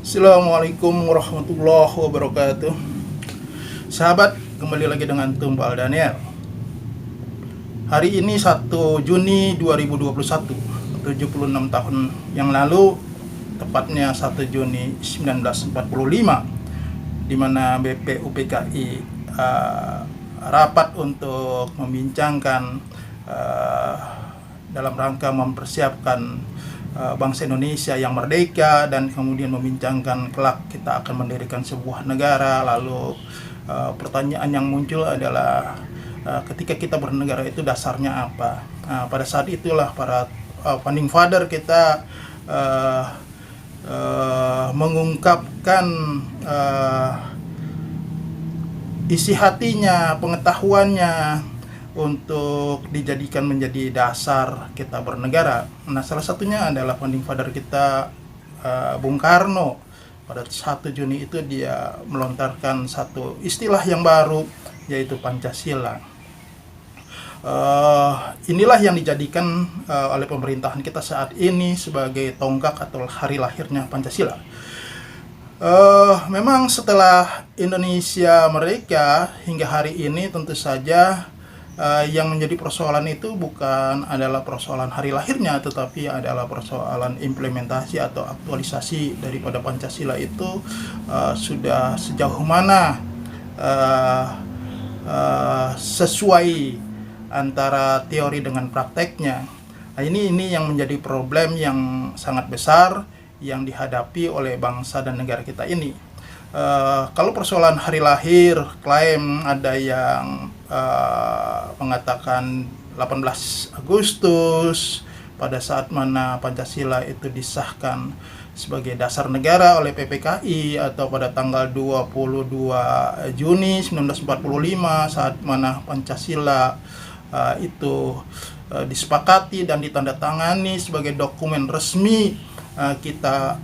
Assalamualaikum warahmatullahi wabarakatuh. Sahabat, kembali lagi dengan Tumpal Daniel. Hari ini 1 Juni 2021, 76 tahun yang lalu, tepatnya 1 Juni 1945, di mana BPUPKI rapat untuk membincangkan dalam rangka mempersiapkan bangsa Indonesia yang merdeka, dan kemudian membincangkan kelak kita akan mendirikan sebuah negara. Lalu pertanyaan yang muncul adalah ketika kita bernegara itu dasarnya apa? Pada saat itulah para founding father kita mengungkapkan isi hatinya, pengetahuannya untuk dijadikan menjadi dasar kita bernegara. Nah, salah satunya adalah founding father kita, Bung Karno. Pada 1 Juni itu dia melontarkan satu istilah yang baru, yaitu Pancasila. Inilah yang dijadikan oleh pemerintahan kita saat ini sebagai tonggak atau hari lahirnya Pancasila. Memang setelah Indonesia merdeka hingga hari ini, tentu saja yang menjadi persoalan itu bukan adalah persoalan hari lahirnya, tetapi adalah persoalan implementasi atau aktualisasi daripada Pancasila itu sudah sejauh mana sesuai antara teori dengan prakteknya. Nah, ini yang menjadi problem yang sangat besar yang dihadapi oleh bangsa dan negara kita ini. Kalau persoalan hari lahir, klaim ada yang mengatakan 18 Agustus pada saat mana Pancasila itu disahkan sebagai dasar negara oleh PPKI, atau pada tanggal 22 Juni 1945 saat mana Pancasila itu disepakati dan ditandatangani sebagai dokumen resmi kita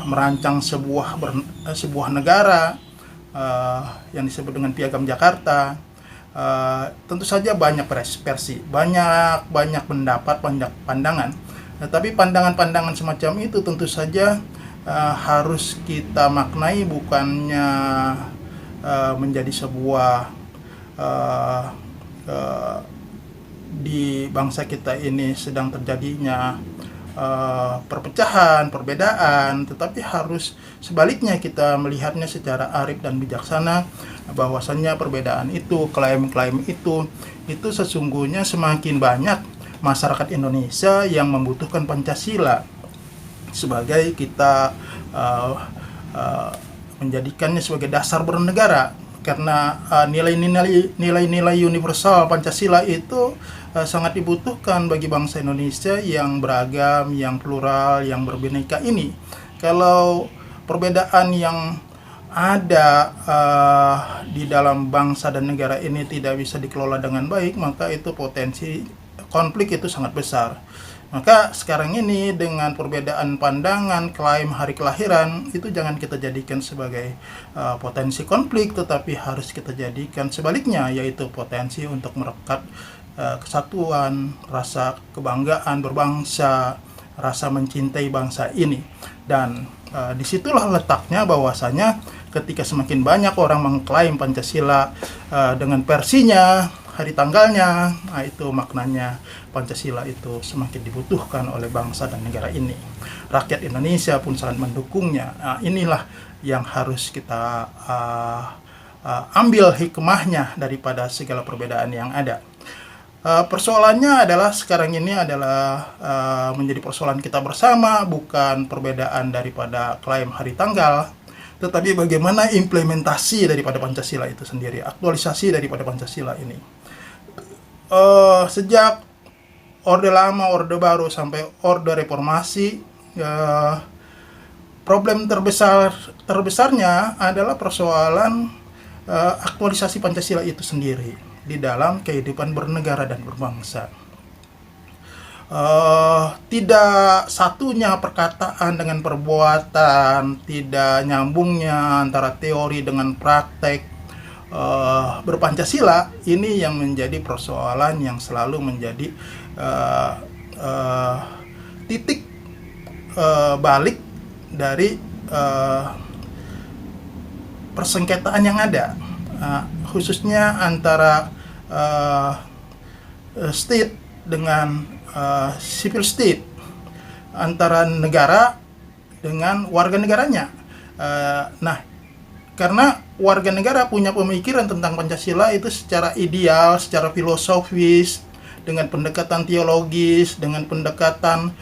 merancang sebuah negara yang disebut dengan Piagam Jakarta. Tentu saja banyak versi, banyak pendapat, banyak pandangan. Tapi pandangan-pandangan semacam itu tentu saja harus kita maknai, bukannya menjadi sebuah di bangsa kita ini sedang terjadinya perpecahan, perbedaan, tetapi harus sebaliknya kita melihatnya secara arif dan bijaksana, bahwasannya perbedaan itu, klaim-klaim itu sesungguhnya semakin banyak masyarakat Indonesia yang membutuhkan Pancasila sebagai kita menjadikannya sebagai dasar bernegara. Karena nilai-nilai universal Pancasila itu sangat dibutuhkan bagi bangsa Indonesia yang beragam, yang plural, yang berbineka ini. Kalau perbedaan yang ada di dalam bangsa dan negara ini tidak bisa dikelola dengan baik, maka itu potensi konflik itu sangat besar. Maka sekarang ini dengan perbedaan pandangan, klaim hari kelahiran, itu jangan kita jadikan sebagai potensi konflik, tetapi harus kita jadikan sebaliknya, yaitu potensi untuk merekat kesatuan, rasa kebanggaan berbangsa, rasa mencintai bangsa ini. Dan disitulah letaknya, bahwasanya ketika semakin banyak orang mengklaim Pancasila dengan versinya, hari tanggalnya, nah itu maknanya Pancasila itu semakin dibutuhkan oleh bangsa dan negara ini. Rakyat Indonesia pun sangat mendukungnya. Nah, inilah yang harus kita ambil hikmahnya daripada segala perbedaan yang ada. Persoalannya adalah sekarang ini adalah menjadi persoalan kita bersama, bukan perbedaan daripada klaim hari tanggal, tetapi bagaimana implementasi daripada Pancasila itu sendiri, aktualisasi daripada Pancasila ini. Sejak Orde Lama, Orde Baru sampai Orde Reformasi, problem terbesarnya adalah persoalan aktualisasi Pancasila itu sendiri di dalam kehidupan bernegara dan berbangsa. Tidak satunya perkataan dengan perbuatan, tidak nyambungnya antara teori dengan praktek berpancasila, ini yang menjadi persoalan yang selalu menjadi titik balik dari uh, persengketaan yang ada, khususnya antara state dengan civil state, antara negara dengan warga negaranya. Nah, karena warga negara punya pemikiran tentang Pancasila itu secara ideal, secara filosofis, dengan pendekatan teologis, dengan pendekatan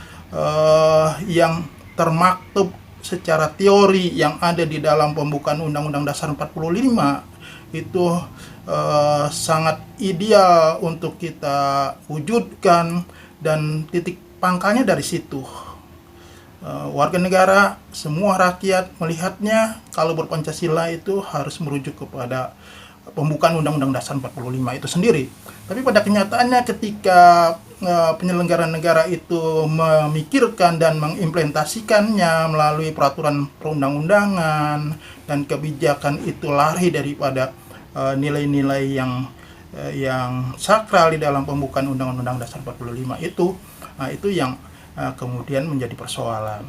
yang termaktub secara teori yang ada di dalam pembukaan Undang-Undang Dasar 45, itu sangat ideal untuk kita wujudkan, dan titik pangkalnya dari situ. Warga negara, semua rakyat melihatnya kalau berpancasila itu harus merujuk kepada pembukaan Undang-Undang Dasar 45 itu sendiri. Tapi pada kenyataannya ketika penyelenggara negara itu memikirkan dan mengimplementasikannya melalui peraturan perundang-undangan dan kebijakan itu lari daripada nilai-nilai yang sakral di dalam pembukaan Undang-Undang Dasar 45 itu yang kemudian menjadi persoalan.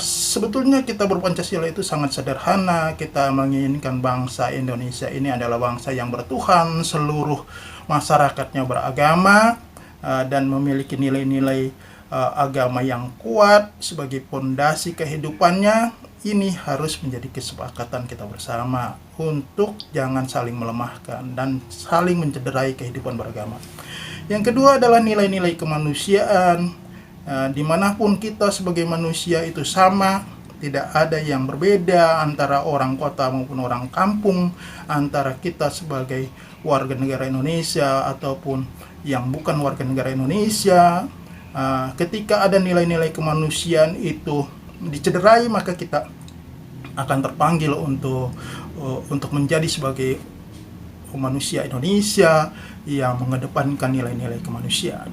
Sebetulnya kita berpancasila itu sangat sederhana. Kita menginginkan bangsa Indonesia ini adalah bangsa yang bertuhan, seluruh masyarakatnya beragama, dan memiliki nilai-nilai agama yang kuat sebagai pondasi kehidupannya. Ini harus menjadi kesepakatan kita bersama untuk jangan saling melemahkan dan saling mencederai kehidupan beragama. Yang kedua adalah nilai-nilai kemanusiaan. Dimanapun kita sebagai manusia itu sama, tidak ada yang berbeda antara orang kota maupun orang kampung, antara kita sebagai warga negara Indonesia ataupun yang bukan warga negara Indonesia. Ketika ada nilai-nilai kemanusiaan itu dicederai, maka kita akan terpanggil untuk menjadi sebagai manusia Indonesia yang mengedepankan nilai-nilai kemanusiaan.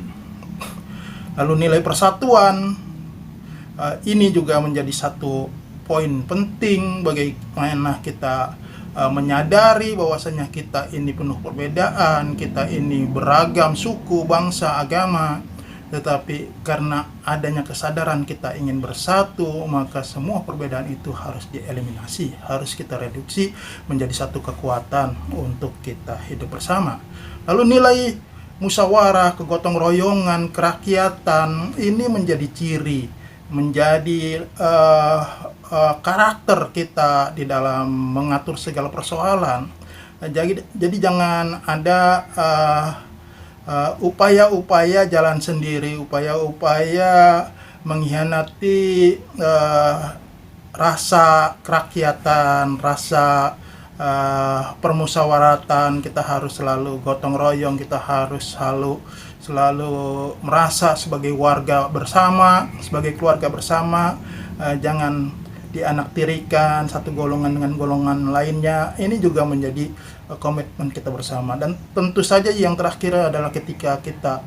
Lalu nilai persatuan, ini juga menjadi satu poin penting bagaimana kita menyadari bahwasanya kita ini penuh perbedaan, kita ini beragam suku, bangsa, agama, tetapi karena adanya kesadaran kita ingin bersatu, maka semua perbedaan itu harus dieliminasi, harus kita reduksi menjadi satu kekuatan untuk kita hidup bersama. Lalu nilai musyawarah, kegotong royongan, kerakyatan, ini menjadi ciri, menjadi karakter kita di dalam mengatur segala persoalan. Jadi jangan ada upaya-upaya jalan sendiri, upaya-upaya mengkhianati rasa kerakyatan, rasa permusyawaratan. Kita harus selalu gotong royong, kita harus selalu merasa sebagai warga bersama, sebagai keluarga bersama. Jangan dianaktirikan satu golongan dengan golongan lainnya. Ini juga menjadi komitmen kita bersama. Dan tentu saja yang terakhir adalah ketika kita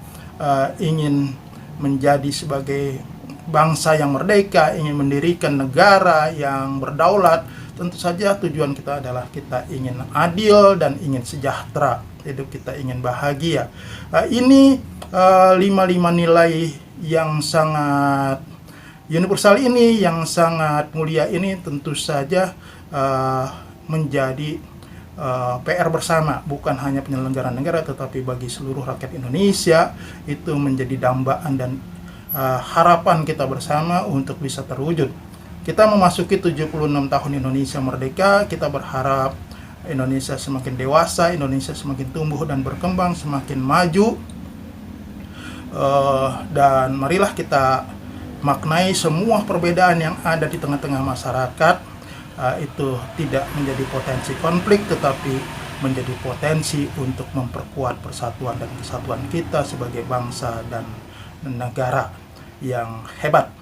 ingin menjadi sebagai bangsa yang merdeka, ingin mendirikan negara yang berdaulat, tentu saja tujuan kita adalah kita ingin adil dan ingin sejahtera, hidup kita ingin bahagia. Ini 5 nilai yang sangat universal ini, yang sangat mulia ini, tentu saja menjadi PR bersama, bukan hanya penyelenggara negara tetapi bagi seluruh rakyat Indonesia. Itu menjadi dambaan dan harapan kita bersama untuk bisa terwujud. Kita memasuki 76 tahun Indonesia merdeka. Kita berharap Indonesia semakin dewasa, Indonesia semakin tumbuh dan berkembang, semakin maju. Dan marilah kita maknai semua perbedaan yang ada di tengah-tengah masyarakat itu tidak menjadi potensi konflik, tetapi menjadi potensi untuk memperkuat persatuan dan kesatuan kita sebagai bangsa dan negara yang hebat.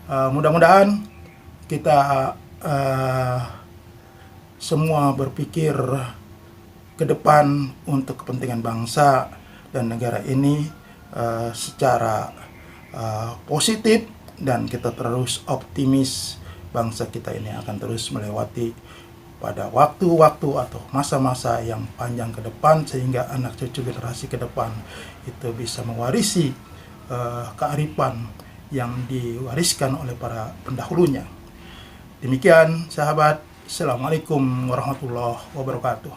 Mudah-mudahan kita semua berpikir ke depan untuk kepentingan bangsa dan negara ini secara positif, dan kita terus optimis bangsa kita ini akan terus melewati pada waktu-waktu atau masa-masa yang panjang ke depan, sehingga anak cucu generasi ke depan itu bisa mewarisi kearifan yang diwariskan oleh para pendahulunya. Demikian sahabat, Assalamualaikum warahmatullahi wabarakatuh.